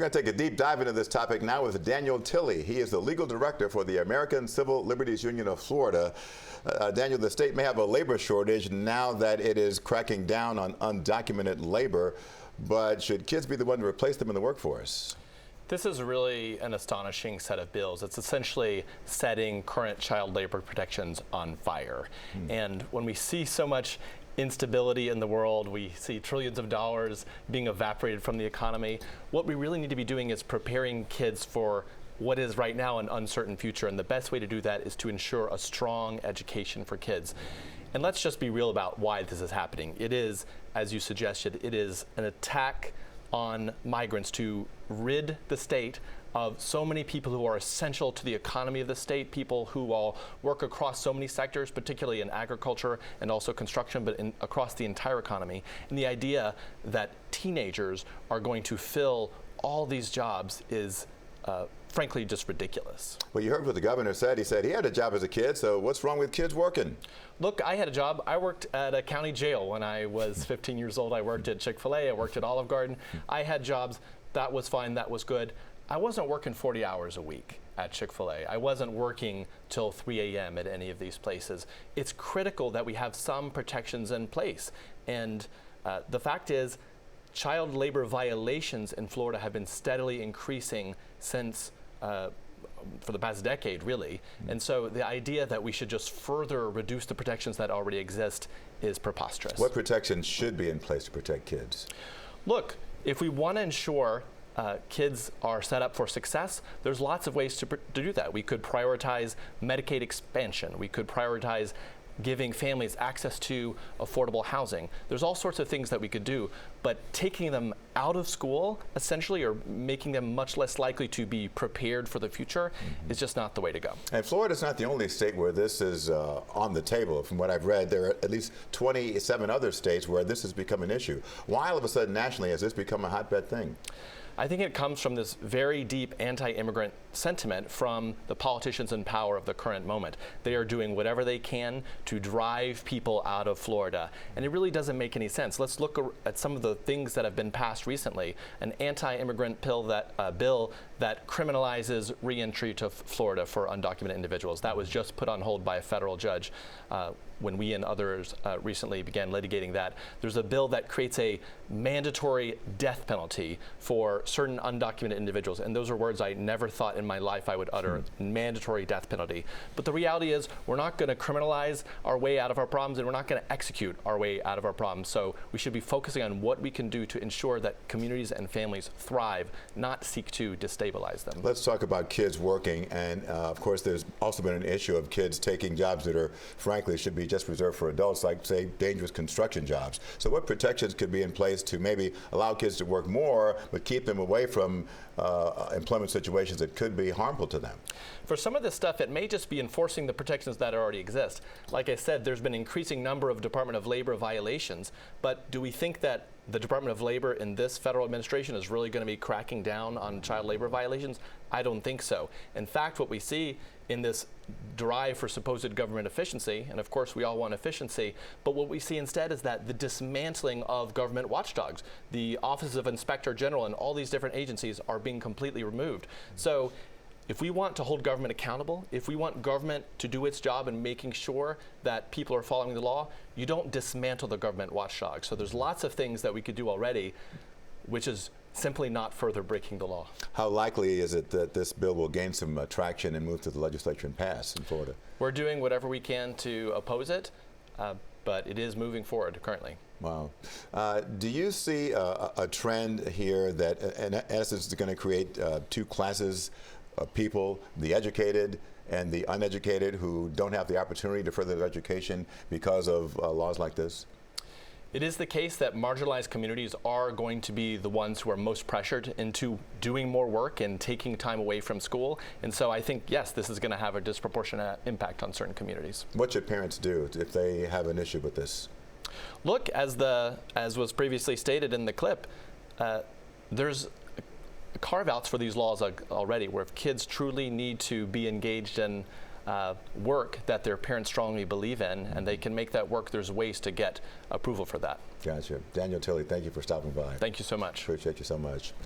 going to take a deep dive into this topic now with Daniel Tilley. He is the legal director for the American Civil Liberties Union of Florida. Daniel, the state may have a labor shortage now that it is cracking down on undocumented labor, but should kids be the one to replace them in the workforce? This is really an astonishing set of bills. It's essentially setting current child labor protections on fire. And when we see so much instability in the world, we see trillions of dollars being evaporated from the economy, what we really need to be doing is preparing kids for what is right now an uncertain future. And the best way to do that is to ensure a strong education for kids. And let's just be real about why this is happening. It is, as you suggested, it is an attack on migrants to rid the state of so many people who are essential to the economy of the state, people who all work across so many sectors, particularly in agriculture and also construction, but across the entire economy. And the idea that teenagers are going to fill all these jobs is frankly just ridiculous. Well, you heard what the governor said. He said he had a job as a kid, so what's wrong with kids working? Look, I had a job. I worked at a county jail when I was 15 years old. I worked at Chick-fil-A, I worked at Olive Garden. I had jobs. That was fine, that was good. I wasn't working 40 hours a week at Chick-fil-A. I wasn't working till 3 a.m. at any of these places. It's critical that we have some protections in place. And the fact is, child labor violations in Florida have been steadily increasing since for the past decade, really. And so the idea that we should just further reduce the protections that already exist is preposterous. What protections should be in place to protect kids? Look, if we want to ensure kids are set up for success, there's lots of ways to do that. We could prioritize Medicaid expansion. We could prioritize giving families access to affordable housing. There's all sorts of things that we could do, but taking them out of school, essentially, or making them much less likely to be prepared for the future is just not the way to go. And Florida's not the only state where this is on the table. From what I've read, there are at least 27 other states where this has become an issue. Why all of a sudden nationally has this become a hotbed thing? I think it comes from this very deep anti-immigrant sentiment from the politicians in power of the current moment. They are doing whatever they can to drive people out of Florida. And it really doesn't make any sense. Let's look at some of the things that have been passed recently. An anti-immigrant bill that criminalizes re-entry to Florida for undocumented individuals. That was just put on hold by a federal judge when we and others recently began litigating that. There's a bill that creates a mandatory death penalty for certain undocumented individuals. And those are words I never thought in my life I would utter, mandatory death penalty. But the reality is we're not going to criminalize our way out of our problems, and we're not going to execute our way out of our problems. So we should be focusing on what we can do to ensure that communities and families thrive, not seek to destabilize them. Let's talk about kids working. And of course, there's also been an issue of kids taking jobs that are, frankly, should be just reserved for adults, like, say, dangerous construction jobs. So what protections could be in place to maybe allow kids to work more, but keep them away from employment situations that could be harmful to them? For some of this stuff, it may just be enforcing the protections that already exist. Like I said, there's been an increasing number of Department of Labor violations, but do we think that the Department of Labor in this federal administration is really going to be cracking down on child labor violations? I don't think so. In fact, what we see in this drive for supposed government efficiency, and of course we all want efficiency, but what we see instead is that the dismantling of government watchdogs, the Office of Inspector General and all these different agencies are being completely removed. So if we want to hold government accountable, if we want government to do its job in making sure that people are following the law, you don't dismantle the government watchdog. So there's lots of things that we could do already, which is simply not further breaking the law. How likely is it that this bill will gain some traction and move to the legislature and pass in Florida? We're doing whatever we can to oppose it, but it is moving forward currently. Wow. Do you see a trend here that in essence is going to create two classes of people, the educated and the uneducated, who don't have the opportunity to further their education because of laws like this? It is the case that marginalized communities are going to be the ones who are most pressured into doing more work and taking time away from school. And so I think, yes, this is going to have a disproportionate impact on certain communities. What should parents do if they have an issue with this? Look, as was previously stated in the clip, there's carve-outs for these laws already, where if kids truly need to be engaged in work that their parents strongly believe in, and they can make that work, there's ways to get approval for that. Gotcha. Daniel Tilley, thank you for stopping by. Thank you so much. Appreciate you so much.